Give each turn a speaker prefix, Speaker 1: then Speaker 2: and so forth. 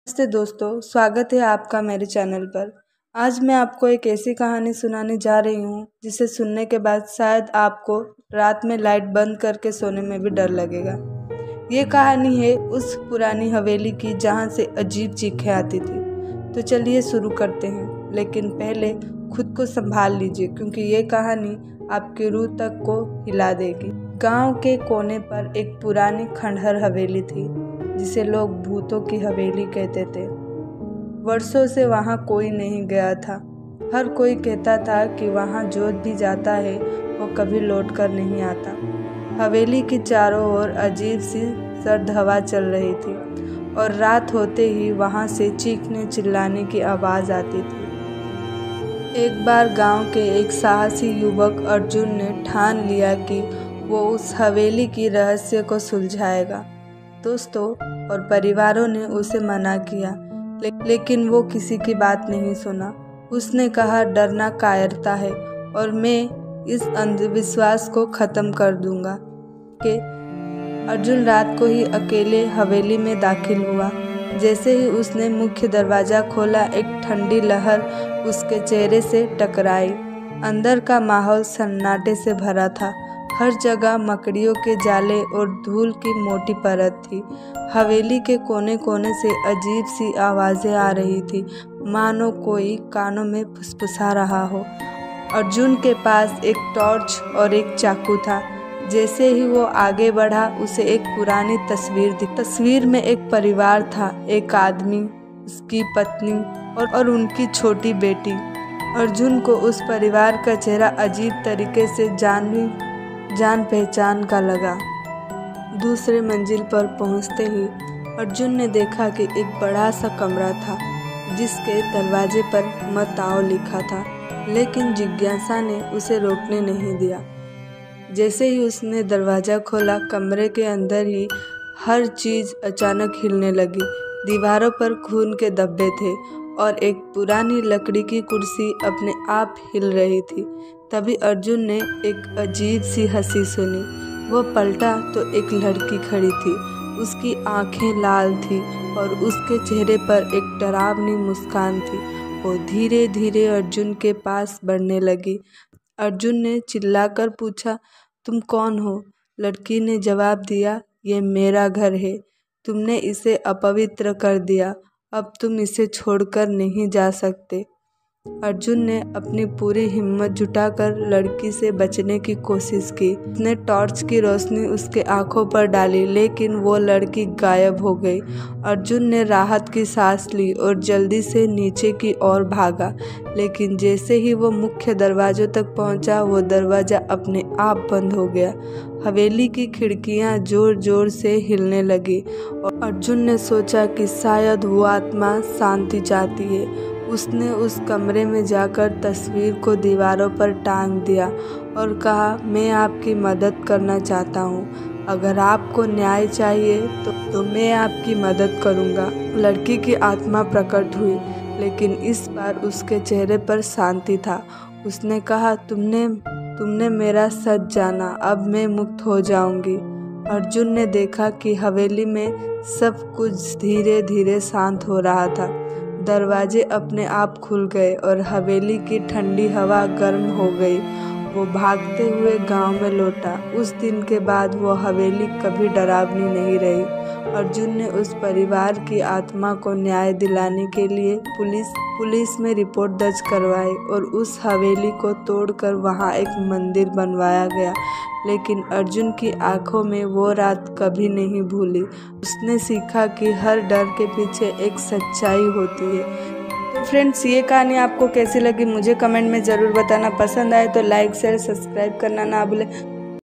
Speaker 1: नमस्ते दोस्तों, स्वागत है आपका मेरे चैनल पर। आज मैं आपको एक ऐसी कहानी सुनाने जा रही हूँ जिसे सुनने के बाद शायद आपको रात में लाइट बंद करके सोने में भी डर लगेगा। ये कहानी है उस पुरानी हवेली की जहाँ से अजीब चीखें आती थी। तो चलिए शुरू करते हैं, लेकिन पहले खुद को संभाल लीजिए क्योंकि ये कहानी आपकी रूह तक को हिला देगी। गांव के कोने पर एक पुरानी खंडहर हवेली थी जिसे लोग भूतों की हवेली कहते थे। वर्षों से वहाँ कोई नहीं गया था। हर कोई कहता था कि वहाँ जो भी जाता है वो कभी लौट कर नहीं आता। हवेली की चारों ओर अजीब सी सर्द हवा चल रही थी और रात होते ही वहाँ से चीखने चिल्लाने की आवाज़ आती थी। एक बार गांव के एक साहसी युवक अर्जुन ने ठान लिया कि वो उस हवेली की रहस्य को सुलझाएगा। दोस्तों और परिवारों ने उसे मना किया, लेकिन वो किसी की बात नहीं सुना। उसने कहा, डरना कायरता है और मैं इस अंधविश्वास को ख़त्म कर दूंगा। कि अर्जुन रात को ही अकेले हवेली में दाखिल हुआ। जैसे ही उसने मुख्य दरवाज़ा खोला, एक ठंडी लहर उसके चेहरे से टकराई। अंदर का माहौल सन्नाटे से भरा था। हर जगह मकड़ियों के जाले और धूल की मोटी परत थी। हवेली के कोने कोने से अजीब सी आवाज़ें आ रही थी, मानो कोई कानों में फुसफुसा रहा हो। अर्जुन के पास एक टॉर्च और एक चाकू था। जैसे ही वो आगे बढ़ा, उसे एक पुरानी तस्वीर दिखी। तस्वीर में एक परिवार था, एक आदमी, उसकी पत्नी और उनकी छोटी बेटी। अर्जुन को उस परिवार का चेहरा अजीब तरीके से जान पहचान का लगा। दूसरे मंजिल पर पहुंचते ही अर्जुन ने देखा कि एक बड़ा सा कमरा था जिसके दरवाजे पर मत आओ लिखा था, लेकिन जिज्ञासा ने उसे रोकने नहीं दिया। जैसे ही उसने दरवाज़ा खोला, कमरे के अंदर ही हर चीज़ अचानक हिलने लगी। दीवारों पर खून के धब्बे थे और एक पुरानी लकड़ी की कुर्सी अपने आप हिल रही थी। तभी अर्जुन ने एक अजीब सी हंसी सुनी। वो पलटा तो एक लड़की खड़ी थी। उसकी आंखें लाल थी और उसके चेहरे पर एक डरावनी मुस्कान थी। वो धीरे धीरे अर्जुन के पास बढ़ने लगी। अर्जुन ने चिल्लाकर पूछा, तुम कौन हो? लड़की ने जवाब दिया, ये मेरा घर है। तुमने इसे अपवित्र कर दिया। अब तुम इसे छोड़कर नहीं जा सकते। अर्जुन ने अपनी पूरी हिम्मत जुटाकर लड़की से बचने की कोशिश की। उसने टॉर्च की रोशनी उसके आंखों पर डाली, लेकिन वो लड़की गायब हो गई। अर्जुन ने राहत की सांस ली और जल्दी से नीचे की ओर भागा, लेकिन जैसे ही वो मुख्य दरवाजों तक पहुंचा, वो दरवाज़ा अपने आप बंद हो गया। हवेली की खिड़कियां जोर जोर से हिलने लगी और अर्जुन ने सोचा कि शायद वो आत्मा शांति चाहती है। उसने उस कमरे में जाकर तस्वीर को दीवारों पर टांग दिया और कहा, मैं आपकी मदद करना चाहता हूँ। अगर आपको न्याय चाहिए तो मैं आपकी मदद करूँगा। लड़की की आत्मा प्रकट हुई, लेकिन इस बार उसके चेहरे पर शांति था। उसने कहा, तुमने मेरा सच जाना, अब मैं मुक्त हो जाऊंगी। अर्जुन ने देखा कि हवेली में सब कुछ धीरे धीरे शांत हो रहा था। दरवाजे अपने आप खुल गए और हवेली की ठंडी हवा गर्म हो गई। वो भागते हुए गांव में लौटा। उस दिन के बाद वो हवेली कभी डरावनी नहीं रही। अर्जुन ने उस परिवार की आत्मा को न्याय दिलाने के लिए पुलिस में रिपोर्ट दर्ज करवाई और उस हवेली को तोड़कर वहाँ एक मंदिर बनवाया गया। लेकिन अर्जुन की आंखों में वो रात कभी नहीं भूली। उसने सीखा कि हर डर के पीछे एक सच्चाई होती है। तो फ्रेंड्स, ये कहानी आपको कैसी लगी मुझे कमेंट में ज़रूर बताना। पसंद आए तो लाइक शेयर सब्सक्राइब करना ना भूलें।